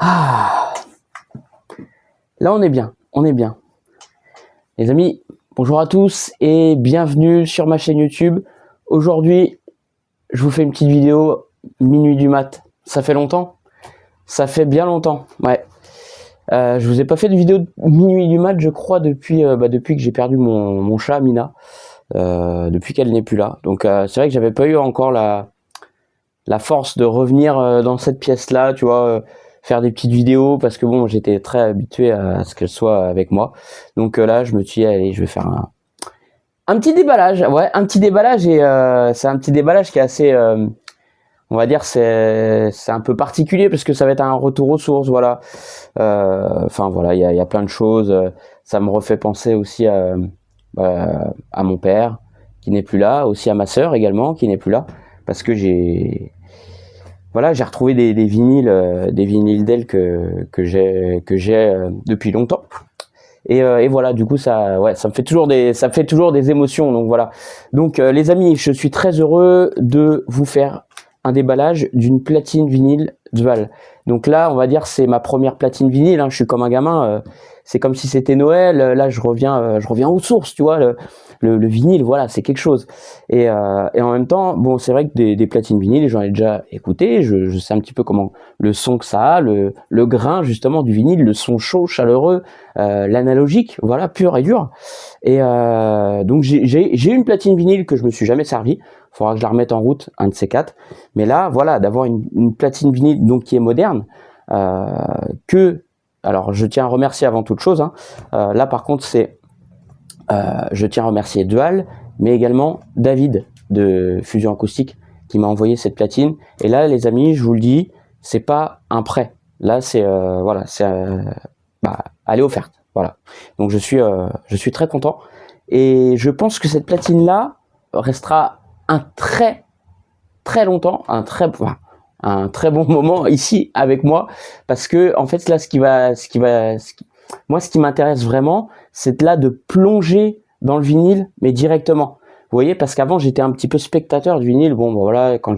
Ah, là on est bien, on est bien. Les amis, bonjour à tous et bienvenue sur ma chaîne YouTube. Aujourd'hui, je vous fais une petite vidéo minuit du mat. Ça fait longtemps? Ça fait bien longtemps, ouais. Je vous ai pas fait de vidéo de minuit du mat, je crois, depuis que j'ai perdu mon chat Mina, depuis qu'elle n'est plus là. Donc c'est vrai que j'avais pas eu encore la force de revenir dans cette pièce-là, tu vois, faire des petites vidéos, parce que bon, j'étais très habitué à ce qu'elle soit avec moi. Donc là, je me suis dit, allez, je vais faire un petit déballage, ouais, un petit déballage, et c'est un petit déballage qui est assez, on va dire, c'est un peu particulier, parce que ça va être un retour aux sources, voilà. Enfin voilà, il y a plein de choses. Ça me refait penser aussi à mon père, qui n'est plus là, aussi à ma sœur également, qui n'est plus là, parce que j'ai retrouvé des vinyles d'elle que j'ai depuis longtemps. Et voilà, du coup ça me fait toujours des émotions. Donc voilà. Donc les amis, je suis très heureux de vous faire un déballage d'une platine vinyle Dual. Donc là, on va dire, c'est ma première platine vinyle, hein. Je suis comme un gamin, c'est comme si c'était Noël. Là, je reviens aux sources, tu vois. Le vinyle, voilà, c'est quelque chose. Et en même temps, bon, c'est vrai que des platines vinyles, j'en ai déjà écouté. Je sais un petit peu comment le son que ça a, le grain justement du vinyle, le son chaud, chaleureux, l'analogique, voilà, pur et dur. Et donc j'ai une platine vinyle que je me suis jamais servi. Faudra que je la remette en route, un de ces quatre. Mais là, voilà, d'avoir une platine vinyle donc qui est moderne, alors je tiens à remercier avant toute chose, hein. Là par contre je tiens à remercier Dual, mais également David de Fusion Acoustique qui m'a envoyé cette platine. Et là, les amis, je vous le dis, c'est pas un prêt. Là, c'est voilà, c'est elle est offerte. Voilà. Donc je suis très content. Et je pense que cette platine là restera un très longtemps, un très bon moment ici avec moi, parce que en fait là, moi, ce qui m'intéresse vraiment, c'est là de plonger dans le vinyle, mais directement. Vous voyez, parce qu'avant j'étais un petit peu spectateur du vinyle. Bon, voilà, quand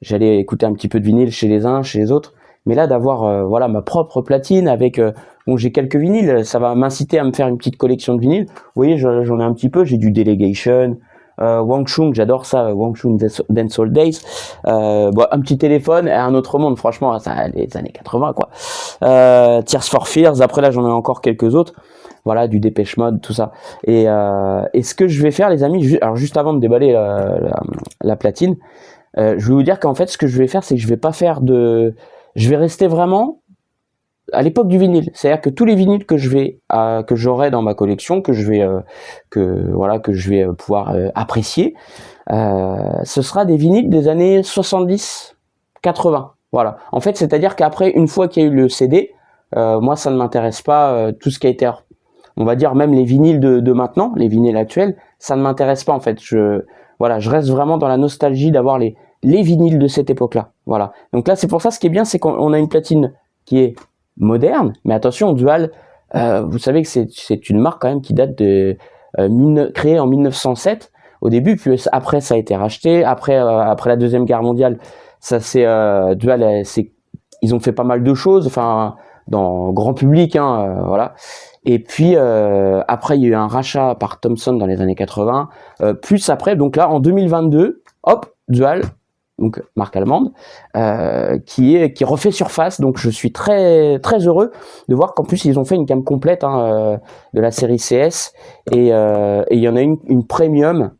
j'allais écouter un petit peu de vinyle chez les uns, chez les autres. Mais là, d'avoir voilà ma propre platine avec bon, j'ai quelques vinyles, ça va m'inciter à me faire une petite collection de vinyles. Vous voyez, j'en ai un petit peu. J'ai du Delegation, Wang Chung, j'adore ça, Wang Chung Dancehall Days. Bon, un petit téléphone et un autre monde, franchement, ça, les années 80, quoi. Tears for Fears, après là, j'en ai encore quelques autres. Voilà, du Dépêche Mode, tout ça. Et ce que je vais faire, les amis, alors juste avant de déballer la platine, je vais vous dire qu'en fait, ce que je vais faire, c'est que je vais rester vraiment à l'époque du vinyle. C'est-à-dire que tous les vinyles que j'aurai dans ma collection, que je vais pouvoir apprécier, ce sera des vinyles des années 70, 80. Voilà. En fait, c'est-à-dire qu'après, une fois qu'il y a eu le CD, moi, ça ne m'intéresse pas, tout ce qui a été, on va dire, même les vinyles de maintenant, les vinyles actuels, ça ne m'intéresse pas, en fait. Je reste vraiment dans la nostalgie d'avoir les vinyles de cette époque-là. Voilà. Donc là, c'est pour ça, ce qui est bien, c'est qu'on a une platine qui est moderne, mais attention, Dual, vous savez que c'est une marque quand même qui date de créée en 1907 au début, puis après ça a été racheté. Après la Deuxième Guerre mondiale, ça c'est Dual, ils ont fait pas mal de choses, enfin dans grand public, hein, voilà. Et puis après il y a eu un rachat par Thomson dans les années 80, plus après, donc là en 2022, hop, Dual, donc marque allemande, qui refait surface. Donc je suis très heureux de voir qu'en plus ils ont fait une gamme complète, hein, de la série CS, et il y en a une premium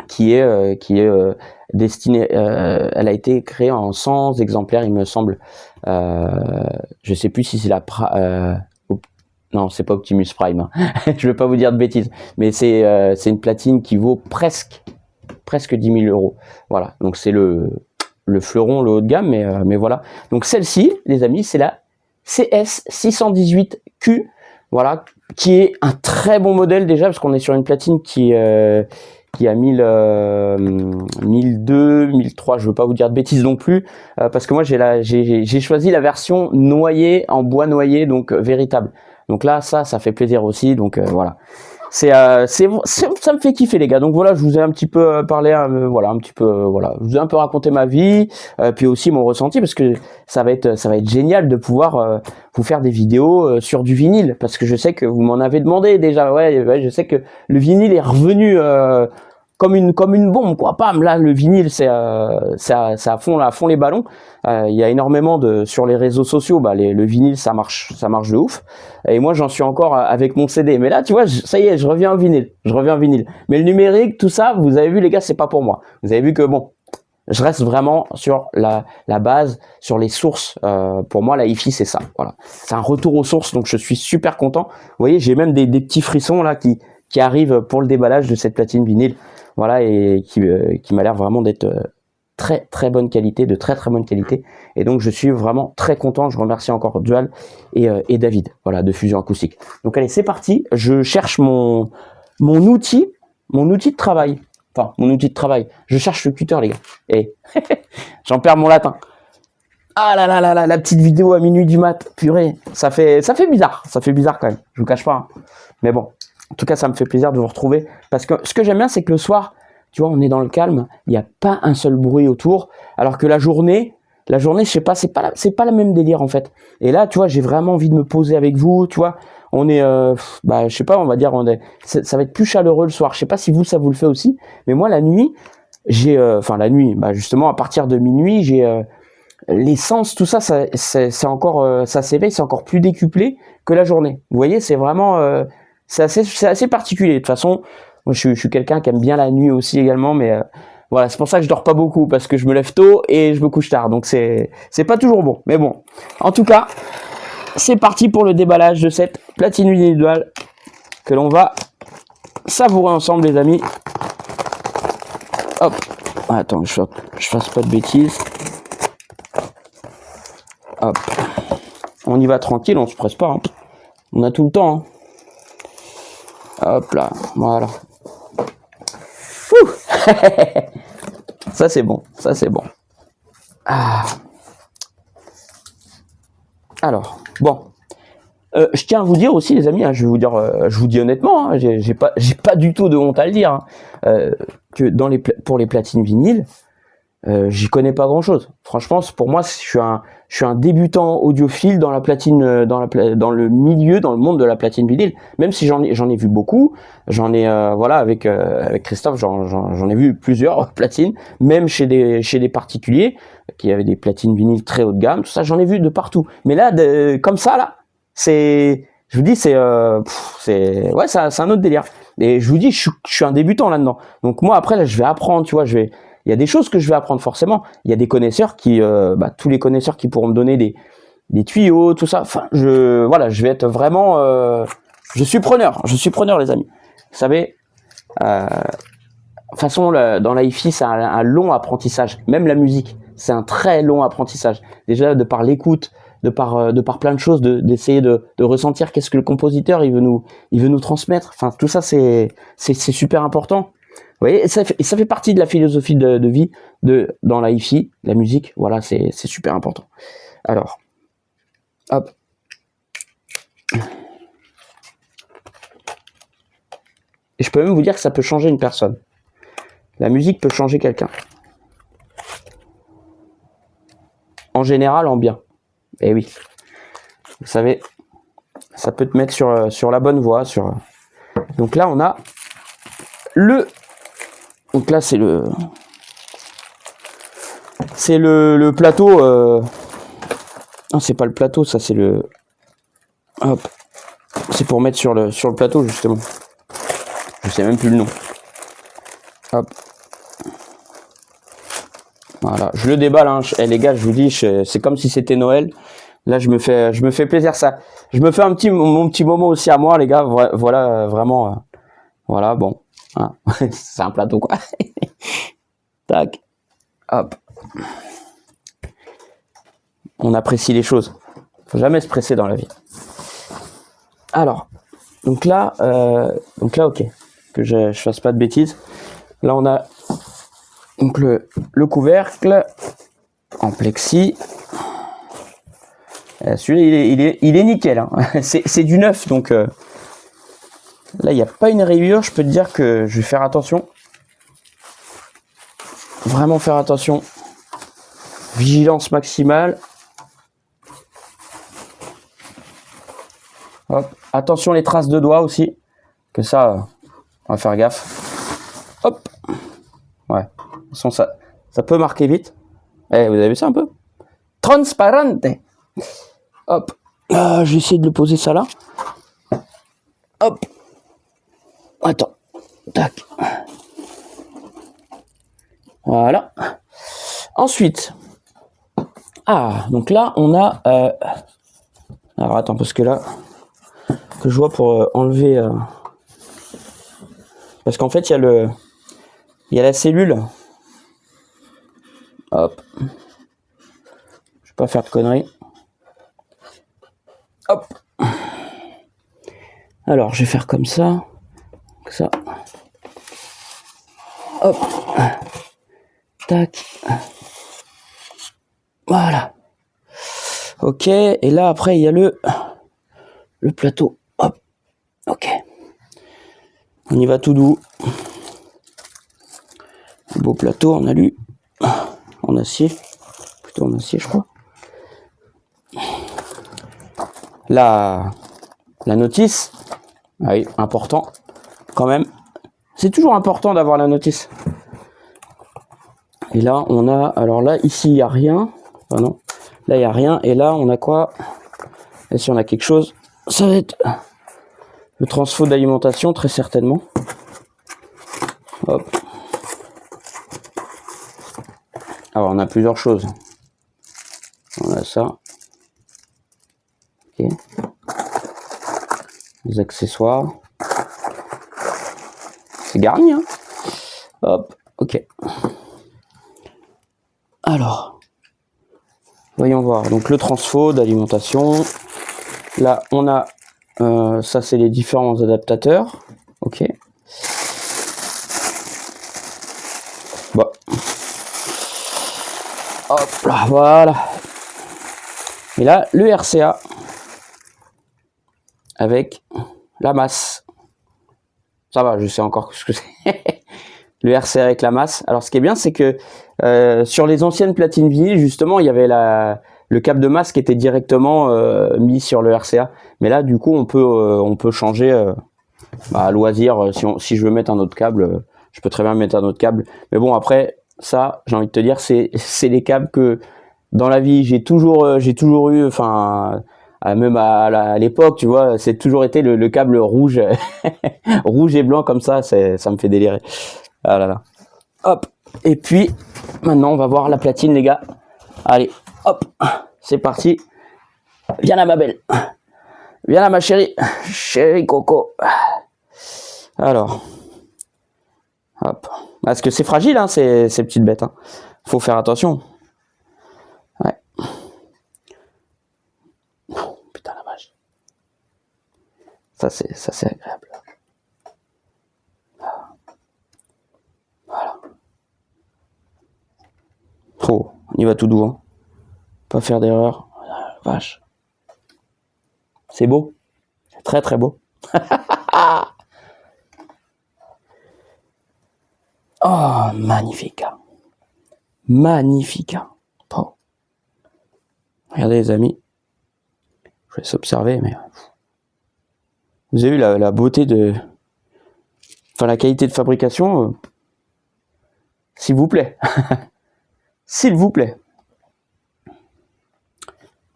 qui est destinée, elle a été créée en 100 exemplaires, il me semble. Je sais plus si c'est non, c'est pas Optimus Prime, hein. Je vais pas vous dire de bêtises, mais c'est une platine qui vaut presque 10 000 €. Voilà, donc c'est le fleuron, le haut de gamme, mais voilà. Donc celle-ci, les amis, c'est la CS618Q, voilà, qui est un très bon modèle déjà, parce qu'on est sur une platine qui a 1002, 1003, je veux pas vous dire de bêtises non plus, parce que moi j'ai choisi la version noyée, en bois noyé, donc véritable. Donc là, ça fait plaisir aussi, donc voilà. Ça me fait kiffer les gars. Donc voilà, je vous ai un petit peu parlé, voilà, un petit peu, voilà, je vous ai un peu raconté ma vie, puis aussi mon ressenti parce que ça va être génial de pouvoir vous faire des vidéos sur du vinyle parce que je sais que vous m'en avez demandé déjà. Ouais, je sais que le vinyle est revenu comme une bombe quoi. Pam, là le vinyle c'est à fond les ballons. Il y a énormément sur les réseaux sociaux, le vinyle ça marche de ouf. Et moi j'en suis encore avec mon CD. Mais là tu vois, ça y est, je reviens au vinyle. Mais le numérique, tout ça, vous avez vu les gars, c'est pas pour moi. Vous avez vu que bon, je reste vraiment sur la base, sur les sources. Pour moi, la hi-fi, c'est ça. Voilà, c'est un retour aux sources. Donc je suis super content. Vous voyez, j'ai même des petits frissons là qui arrivent pour le déballage de cette platine vinyle. Voilà, et qui m'a l'air vraiment d'être très très bonne qualité, de très très bonne qualité. Et donc je suis vraiment très content. Je remercie encore Dual et David, voilà, de Fusion Acoustique. Donc allez, c'est parti. Je cherche mon outil de travail. Enfin, mon outil de travail. Je cherche le cutter, les gars. Et j'en perds mon latin. Ah là là là là, la petite vidéo à minuit du mat, purée. Ça fait bizarre. Ça fait bizarre quand même. Je vous cache pas. Hein. Mais bon. En tout cas, ça me fait plaisir de vous retrouver. Parce que ce que j'aime bien, c'est que le soir, tu vois, on est dans le calme. Il n'y a pas un seul bruit autour. Alors que la journée, je sais pas, c'est pas la même délire, en fait. Et là, tu vois, j'ai vraiment envie de me poser avec vous, tu vois. On est, je sais pas, on va dire, ça va être plus chaleureux le soir. Je sais pas si ça vous le fait aussi. Mais moi, la nuit, la nuit, justement, à partir de minuit, j'ai, les sens, tout ça, c'est encore, ça s'éveille, c'est encore plus décuplé que la journée. Vous voyez, c'est vraiment, c'est assez particulier. De toute façon, moi, je suis quelqu'un qui aime bien la nuit aussi également, mais voilà, c'est pour ça que je dors pas beaucoup parce que je me lève tôt et je me couche tard. Donc c'est pas toujours bon. Mais bon, en tout cas, c'est parti pour le déballage de cette platine individuelle que l'on va savourer ensemble, les amis. Hop, attends, je fasse pas de bêtises. Hop, on y va tranquille, on se presse pas. Hein. On a tout le temps. Hein. Hop là, voilà. Ça c'est bon, Ah. Alors, bon. Je tiens à vous dire aussi, les amis, hein, je vous dis honnêtement, hein, j'ai pas du tout de honte à le dire, hein, que pour les platines vinyles, j'y connais pas grand chose. Franchement, pour moi, je suis un débutant audiophile dans la platine, dans le monde de la platine vinyle. Même si j'en ai vu beaucoup, voilà, avec Christophe, j'en ai vu plusieurs platines, même chez des particuliers qui avaient des platines vinyles très haut de gamme. Tout ça, j'en ai vu de partout. Mais là, comme ça, là, je vous dis, c'est un autre délire. Et je vous dis, je suis un débutant là-dedans. Donc moi, après, là, je vais apprendre, tu vois, il y a des choses que je vais apprendre forcément. Il y a des connaisseurs tous les connaisseurs qui pourront me donner des tuyaux, tout ça. Enfin, je vais être vraiment, je suis preneur, les amis. Vous savez, de toute façon, dans la hi-fi, c'est un long apprentissage. Même la musique, c'est un très long apprentissage. Déjà, de par l'écoute, de par plein de choses, d'essayer de ressentir qu'est-ce que le compositeur il veut nous transmettre. Enfin, tout ça, c'est super important. Vous voyez, et ça fait partie de la philosophie de vie dans la hi-fi, la musique. Voilà, c'est super important. Alors, hop. Et je peux même vous dire que ça peut changer une personne. La musique peut changer quelqu'un. En général, en bien. Eh oui. Vous savez, ça peut te mettre sur la bonne voie. Donc là, on a donc là, c'est le plateau. Non, c'est pas le plateau, ça c'est le. Hop. C'est pour mettre sur le plateau justement. Je sais même plus le nom. Hop. Voilà, je le déballe. Hein. Les gars, je vous dis, c'est comme si c'était Noël. Là, je me fais plaisir. Ça, je me fais mon petit moment aussi à moi, les gars. Voilà, vraiment. Voilà, bon. Hein. C'est un plateau, quoi. Tac. Hop. On apprécie les choses. Faut jamais se presser dans la vie. Alors, donc là, ok. Que je fasse pas de bêtises. Là, on a donc le couvercle en plexi. Celui-là, il est nickel. Hein. C'est du neuf, donc Là, il n'y a pas une rayure. Je peux te dire que je vais faire attention. Vraiment faire attention. Vigilance maximale. Hop. Attention les traces de doigts aussi. Que ça, on va faire gaffe. Hop. Ouais. De toute façon, ça peut marquer vite. Eh, vous avez vu ça un peu? Transparente. Hop. Je vais essayer de le poser ça là. Hop. Attends. Tac. Voilà. Ensuite. Ah, donc là, on a... Alors, attends, parce que là, que je vois pour enlever... Parce qu'en fait, il y a la cellule. Hop. Je vais pas faire de conneries. Hop. Alors, je vais faire comme ça. Comme ça. Hop. Tac. Voilà. Ok. Et là, après, il y a le plateau. Hop. Ok. On y va tout doux. Un beau plateau en alu. En acier. Plutôt en acier, je crois. La notice. Ah oui, important. Quand même. C'est toujours important d'avoir la notice. Et là, on a... Alors là, ici, il n'y a rien. Enfin non. Là, il n'y a rien. Et là, on a quoi? Et si on a quelque chose, ça va être le transfo d'alimentation, très certainement. Hop. Alors, on a plusieurs choses. On a ça. Ok. Les accessoires. C'est garni, hein. Hop. Ok. Alors, voyons voir. Donc, le transfo d'alimentation. Là, on a... ça, c'est les différents adaptateurs. Ok. Bon. Hop là, voilà. Et là, le RCA avec la masse. Ça va, je sais encore ce que c'est. Le RCA avec la masse. Alors, ce qui est bien, c'est que sur les anciennes platines vinyles, justement, il y avait le câble de masse qui était directement mis sur le RCA. Mais là, du coup, on peut changer à loisir. Si je veux mettre un autre câble, je peux très bien mettre un autre câble. Mais bon, après, ça, j'ai envie de te dire, c'est les câbles que dans la vie, j'ai toujours eu, enfin, même à l'époque, tu vois, c'est toujours été le câble rouge, rouge et blanc comme ça me fait délirer. Ah là là. Hop. Et puis, maintenant, on va voir la platine, les gars. Allez, hop, c'est parti. Viens là, ma belle. Viens là, ma chérie. Chérie Coco. Alors. Hop. Parce que c'est fragile, hein, ces petites bêtes. Hein. Faut faire attention. Ouais. Oh, putain, la vache. Ça, c'est agréable. Voilà. Oh, on y va tout doux. Hein. Pas faire d'erreur. Vache. C'est beau. C'est très, très beau. Oh, magnifique. Magnifique. Oh. Regardez, les amis. Je vais s'observer, mais... Vous avez vu la beauté de... Enfin, la qualité de fabrication. S'il vous plaît. S'il vous plaît.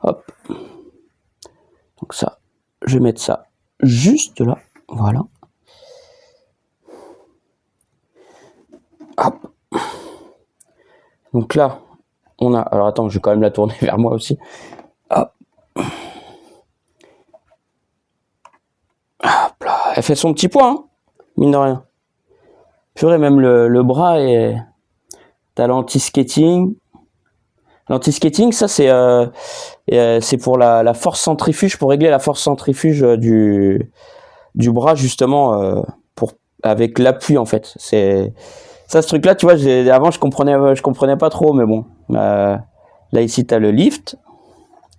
Hop. Donc ça, je vais mettre ça juste là. Voilà. Hop. Donc là, on a... Alors attends, je vais quand même la tourner vers moi aussi. Hop. Hop là. Elle fait son petit poids, hein, mine de rien. Purée, même le bras est... T'as l'anti-skating. L'anti-skating, ça c'est pour la force centrifuge, pour régler la force centrifuge du bras, justement, avec l'appui, en fait. C'est ça, ce truc-là, tu vois, avant je comprenais pas trop, mais bon. Là ici t'as le lift.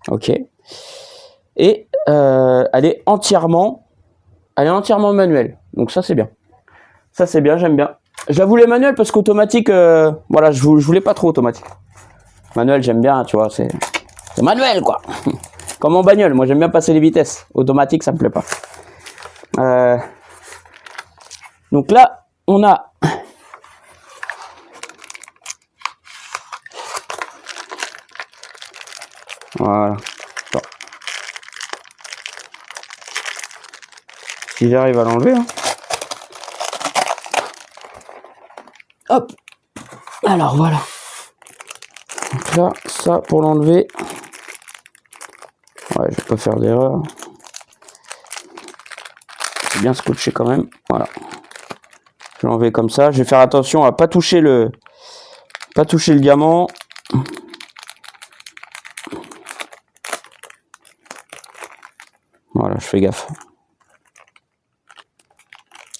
Ok. Et elle est entièrement elle est entièrement manuelle. Donc ça c'est bien. Ça c'est bien, j'aime bien. Je la voulais manuelle parce qu'automatique, voilà, je voulais pas trop automatique. Manuel, j'aime bien, tu vois, c'est manuel quoi. Comme en bagnole, moi j'aime bien passer les vitesses. Automatique, ça me plaît pas. Donc là, on a voilà. Bon. Si j'arrive à l'enlever. Hein. Hop. Alors voilà. Donc là, ça pour l'enlever. Ouais, je vais pas faire d'erreur. C'est bien scotché quand même. Voilà. Je vais l'enlever comme ça. Je vais faire attention à pas toucher le diamant. Voilà, je fais gaffe.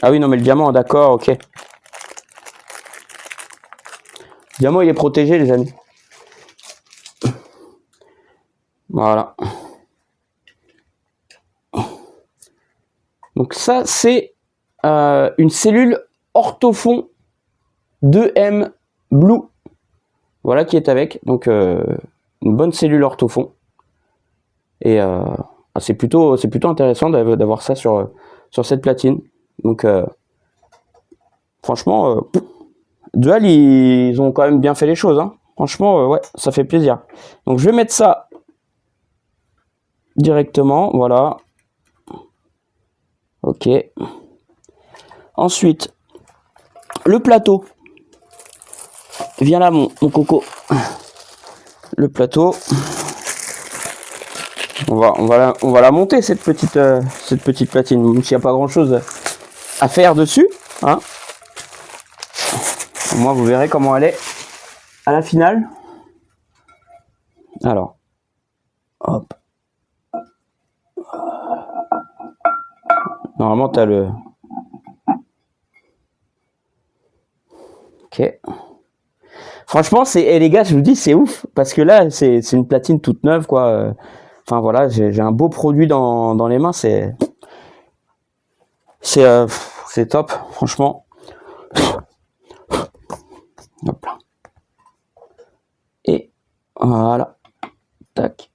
Ah oui, non, mais le diamant, d'accord, ok. Le diamant, il est protégé, les amis. Voilà. Donc ça, c'est une cellule Orthofon 2M Blue. Voilà qui est avec. Donc une bonne cellule Orthofon. Et c'est plutôt intéressant d'avoir ça sur cette platine. Donc franchement, Dual, ils ont quand même bien fait les choses. Hein. Franchement, ouais, ça fait plaisir. Donc je vais mettre ça directement. Voilà. Ok. Ensuite, le plateau. Viens là, mon coco. Le plateau. On va la monter cette petite platine, même s'il n'y a pas grand chose à faire dessus. Hein. Au moins, vous verrez comment elle est à la finale. Alors, hop. Normalement, tu as le... Ok. Franchement, les gars, je vous dis, c'est ouf. Parce que là, c'est une platine toute neuve, quoi. Enfin, voilà, j'ai un beau produit dans les mains. C'est top, franchement. Hop là. Et voilà. Tac.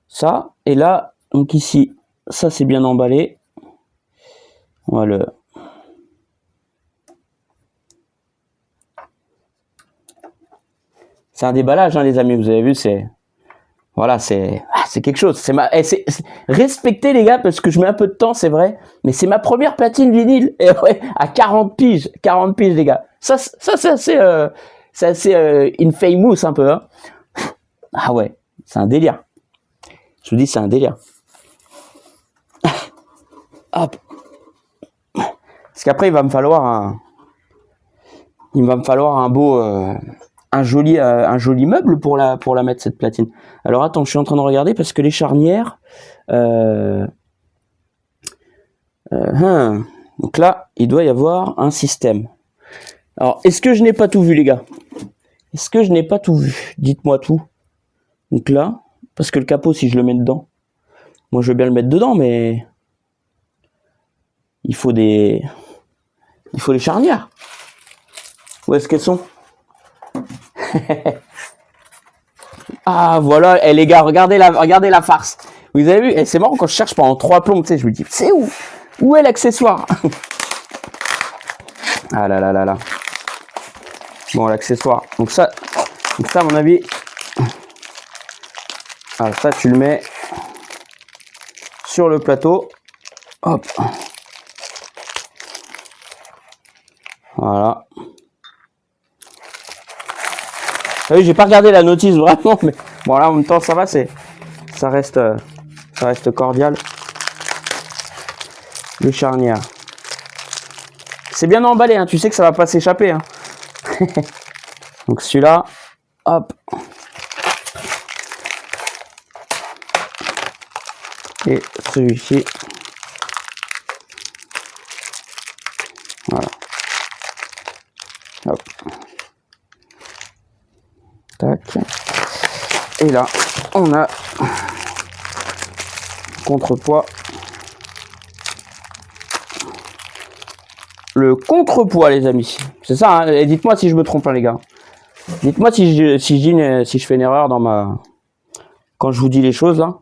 Ça. Et là, donc ici, ça, c'est bien emballé. On va le... C'est un déballage, hein, les amis, vous avez vu, c'est... Voilà, c'est quelque chose. Respectez, les gars, parce que je mets un peu de temps, c'est vrai, mais c'est ma première platine vinyle, et ouais, à 40 piges, les gars. Ça c'est assez infamous, un peu, hein. Ah ouais, c'est un délire. Je vous dis, c'est un délire. Hop. Parce qu'après, il va me falloir un beau... un joli meuble pour la mettre, cette platine. Alors attends, je suis en train de regarder parce que les charnières donc là il doit y avoir un système. Alors est-ce que je n'ai pas tout vu, les gars? Est-ce que je n'ai pas tout vu? Dites-moi tout. Donc là, parce que le capot, si je le mets dedans, moi je veux bien le mettre dedans, mais il faut les charnières. Où est-ce qu'elles sont? Ah voilà, et les gars, regardez la farce. Vous avez vu? Et c'est marrant quand je cherche pendant 3 plombs, tu sais, je me dis, c'est où est l'accessoire? Ah là là là là. Bon, l'accessoire. Donc ça, à mon avis, alors ça tu le mets sur le plateau. Hop. Voilà. Ah oui, j'ai pas regardé la notice vraiment, mais bon là en même temps ça va, ça reste cordial. Le charnière. C'est bien emballé, hein, tu sais que ça va pas s'échapper. Hein. Donc celui-là, hop. Et celui-ci. Voilà. Hop. Tac. Et là, on a contrepoids. Le contrepoids, les amis. C'est ça, hein. Et dites-moi si je me trompe, hein, les gars. Dites-moi si je fais une erreur dans ma... Quand je vous dis les choses, là.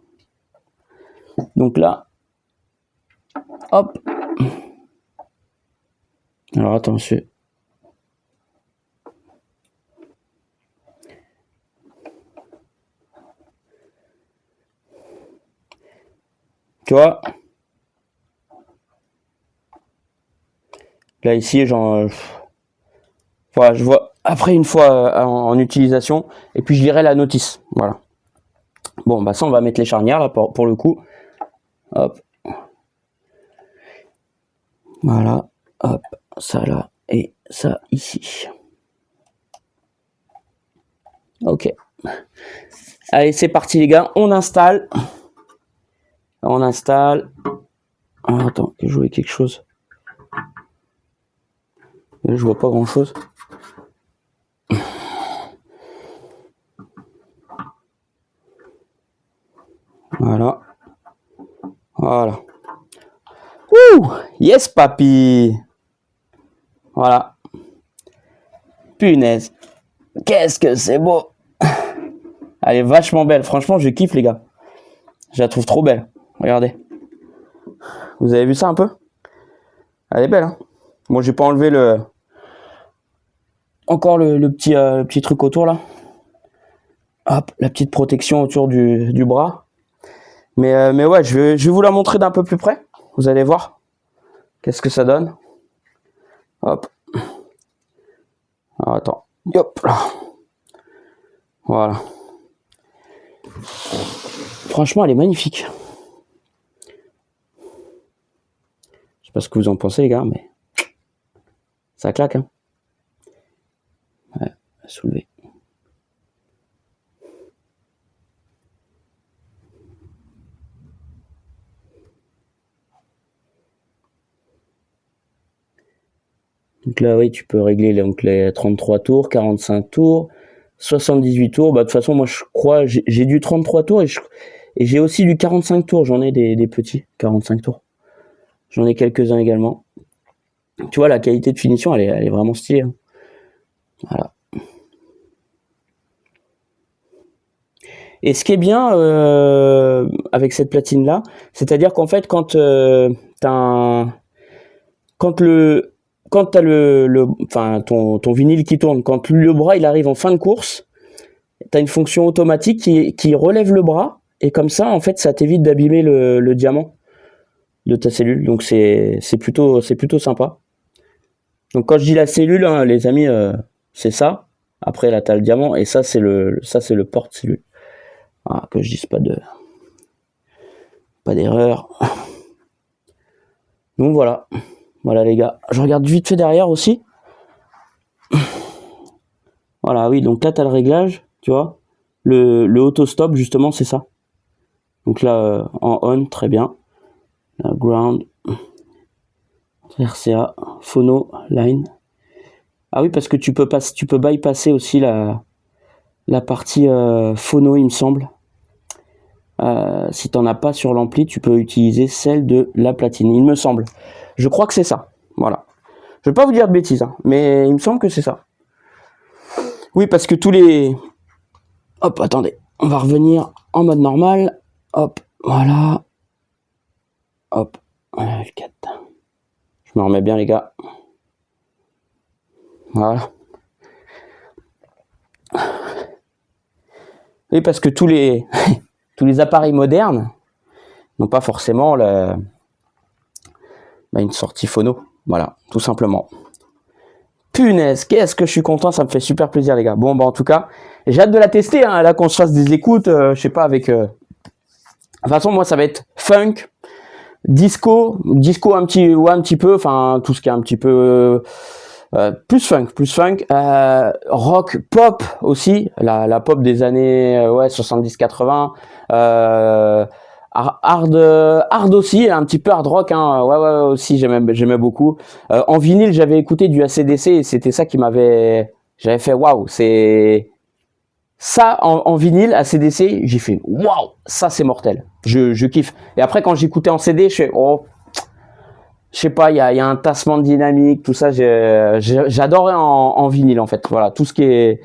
Donc là. Hop. Alors, attends, monsieur. Tu vois? Là, ici, genre... voilà, je vois après une fois en utilisation, et puis je lirai la notice. Voilà. Bon, bah ça, on va mettre les charnières, là, pour le coup. Hop. Voilà. Hop. Ça, là. Et ça, ici. Ok. Allez, c'est parti, les gars. On installe. On installe. Ah, attends, je jouais quelque chose. Là, je vois pas grand chose. Voilà. Voilà. Ouh! Yes, papy! Voilà. Punaise. Qu'est-ce que c'est beau! Elle est vachement belle. Franchement, je kiffe, les gars. Je la trouve trop belle. Regardez. Vous avez vu ça un peu? Elle est belle, hein? Bon, j'ai pas enlevé le... Encore le petit truc autour, là. Hop, la petite protection autour du bras. Mais ouais, je vais vous la montrer d'un peu plus près. Vous allez voir. Qu'est-ce que ça donne? Hop. Alors, attends. Hop là. Voilà. Franchement, elle est magnifique. Je sais pas ce que vous en pensez, les gars, mais ça claque, hein. Ouais, soulever. Donc là, oui, tu peux régler donc, les 33 tours, 45 tours, 78 tours. Bah, de toute façon, moi, je crois, j'ai du 33 tours et j'ai aussi du 45 tours. J'en ai des petits 45 tours. J'en ai quelques-uns également. Tu vois, la qualité de finition, elle est vraiment stylée, hein. Voilà. Et ce qui est bien avec cette platine-là, c'est-à-dire qu'en fait, quand t'as enfin, ton vinyle qui tourne, quand le bras il arrive en fin de course, tu as une fonction automatique qui relève le bras, et comme ça, en fait, ça t'évite d'abîmer le diamant de ta cellule. Donc c'est plutôt sympa. Donc quand je dis la cellule, hein, les amis, c'est ça. Après là, tu as le diamant, et ça c'est le porte-cellule. Voilà, que je dise pas d'erreur. Donc voilà. Voilà les gars. Je regarde vite fait derrière aussi. Voilà, oui, donc là tu as le réglage, tu vois. Le auto-stop, justement, c'est ça. Donc là, en on, très bien. Ground, RCA, phono, line. Ah oui, parce que tu peux bypasser aussi la partie phono, il me semble. Si t'en as pas sur l'ampli, tu peux utiliser celle de la platine, il me semble. Je crois que c'est ça. Voilà. Je vais pas vous dire de bêtises, hein, mais il me semble que c'est ça. Oui, parce que tous les... Hop, attendez. On va revenir en mode normal. Hop, voilà. Hop, F4. Je me remets bien, les gars. Voilà. Oui, parce que tous les appareils modernes n'ont pas forcément une sortie phono. Voilà, tout simplement. Punaise, qu'est-ce que je suis content, ça me fait super plaisir, les gars. Bon, bah en tout cas, j'ai hâte de la tester, hein, là qu'on se fasse des écoutes, je sais pas, avec... De toute façon, moi, ça va être funk, disco un petit peu, enfin, tout ce qui est un petit peu... plus funk, rock, pop aussi, la pop des années 70-80, hard aussi, un petit peu hard rock, hein, ouais aussi j'aimais beaucoup. En vinyle, j'avais écouté du AC/DC et c'était ça j'avais fait waouh, c'est Ça, en vinyle, à CDC, j'ai fait waouh, ça c'est mortel. Je kiffe. Et après, quand j'écoutais en CD, je fais oh, je sais pas, il y a un tassement de dynamique, tout ça. J'adorais en vinyle en fait. Voilà, tout ce qui est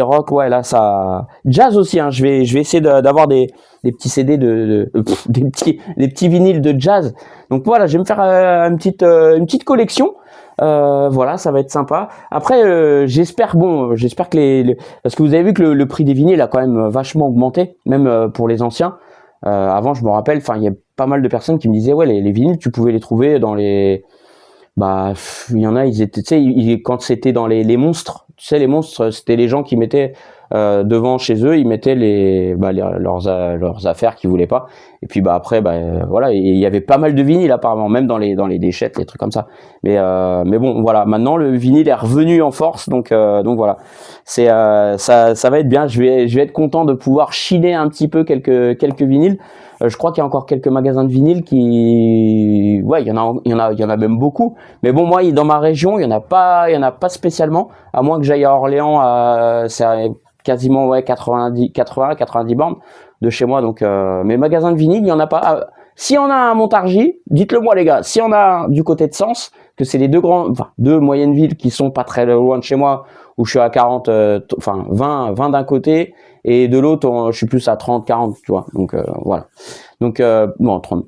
rock, ouais, là ça. Jazz aussi. Hein, je vais essayer d'avoir des petits CD des petits vinyles de jazz. Donc voilà, je vais me faire une petite collection. Voilà, ça va être sympa. Après, j'espère que parce que vous avez vu que le prix des vinyles a quand même vachement augmenté, même pour les anciens. Avant, je me rappelle, enfin, il y a pas mal de personnes qui me disaient, ouais, les vinyles, tu pouvais les trouver dans il y en a, ils étaient, tu sais, quand c'était dans les monstres, tu sais, les monstres, c'était les gens qui mettaient devant chez eux, ils mettaient leurs affaires qu'ils voulaient pas. Et puis après, voilà, il y avait pas mal de vinyles apparemment, même dans les déchettes, les trucs comme ça. Mais bon, voilà, maintenant le vinyle est revenu en force, donc voilà, ça va être bien. Je vais être content de pouvoir chiner un petit peu quelques vinyles. Je crois qu'il y a encore quelques magasins de vinyle ouais, il y en a même beaucoup. Mais bon, moi, dans ma région, il y en a pas spécialement, à moins que j'aille à Orléans, c'est quasiment, ouais, 90 bornes de chez moi. Donc, mes magasins de vinyle, il y en a pas. S'il y en a un à Montargis, dites-le moi, les gars. S'il y en a un du côté de Sens, que c'est les deux moyennes villes qui sont pas très loin de chez moi, où je suis à 20 d'un côté, et de l'autre, je suis plus à 30, 40, tu vois. Donc, voilà. Donc, bon, 30.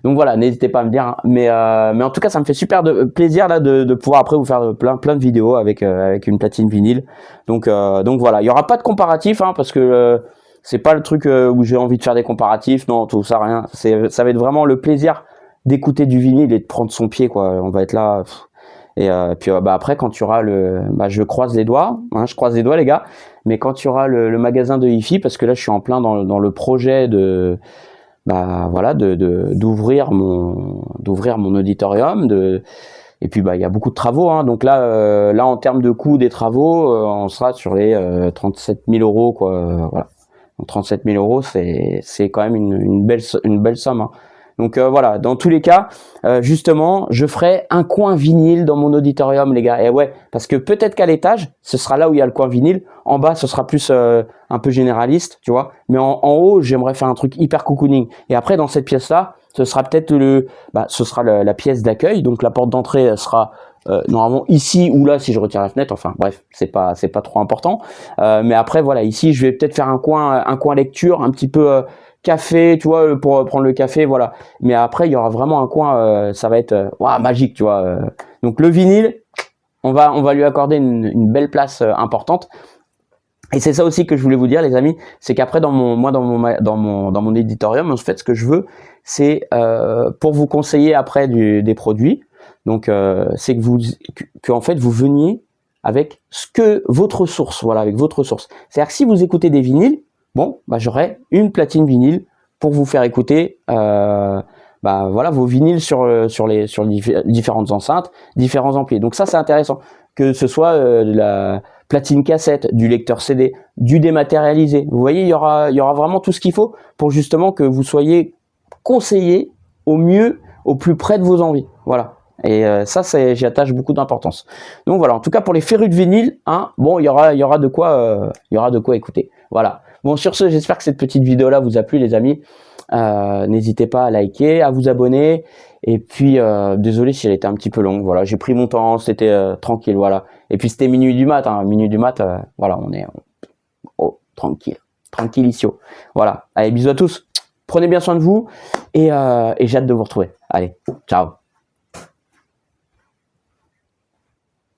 Donc voilà, n'hésitez pas à me dire. Hein. Mais en tout cas, ça me fait super plaisir là de pouvoir après vous faire plein de vidéos avec une platine vinyle. Donc voilà, il y aura pas de comparatif, hein, parce que c'est pas le truc où j'ai envie de faire des comparatifs. Non, tout ça, rien. Ça va être vraiment le plaisir d'écouter du vinyle et de prendre son pied, quoi. On va être là. Et puis après, quand tu auras je croise les doigts, hein, je croise les doigts, les gars. Mais quand tu auras le magasin de hi-fi, parce que là, je suis en plein dans le projet voilà, d'ouvrir mon auditorium, et puis il y a beaucoup de travaux, hein. Donc là en termes de coût des travaux, on sera sur les 37 000 euros, quoi. Voilà. Donc 37 000 euros, c'est quand même une belle somme, hein. Donc voilà, dans tous les cas, justement, je ferai un coin vinyle dans mon auditorium, les gars. Et ouais, parce que peut-être qu'à l'étage, ce sera là où il y a le coin vinyle. En bas, ce sera plus un peu généraliste, tu vois. Mais en haut, j'aimerais faire un truc hyper cocooning. Et après, dans cette pièce-là, ce sera peut-être ce sera la pièce d'accueil. Donc la porte d'entrée sera normalement ici ou là si je retire la fenêtre. Enfin bref, c'est pas trop important. Mais après, voilà, ici, je vais peut-être faire un coin lecture, un petit peu café, tu vois, pour prendre le café, voilà. Mais après, il y aura vraiment un coin, ça va être magique, tu vois. Donc le vinyle, on va lui accorder une belle place importante. Et c'est ça aussi que je voulais vous dire, les amis, c'est qu'après dans mon éditorium, en fait, ce que je veux, c'est pour vous conseiller après des produits. Donc c'est que en fait vous veniez avec votre source, voilà, avec votre source. C'est-à-dire que si vous écoutez des vinyles, bon, j'aurai une platine vinyle pour vous faire écouter voilà, vos vinyles sur les différentes enceintes, différents amplis. Donc ça, c'est intéressant. Que ce soit de la platine cassette, du lecteur CD, du dématérialisé. Vous voyez, il y aura vraiment tout ce qu'il faut pour justement que vous soyez conseillé au mieux, au plus près de vos envies. Voilà. Et ça, j'y attache beaucoup d'importance. Donc voilà, en tout cas pour les férus de vinyle, hein, bon, il y aura de quoi écouter. Voilà. Bon, sur ce, j'espère que cette petite vidéo-là vous a plu, les amis. N'hésitez pas à liker, à vous abonner. Et puis, désolé si elle était un petit peu longue. Voilà, j'ai pris mon temps, c'était tranquille, voilà. Et puis c'était minuit du mat, voilà, on est tranquillissimo. Voilà. Allez, bisous à tous. Prenez bien soin de vous et j'ai hâte de vous retrouver. Allez, ciao.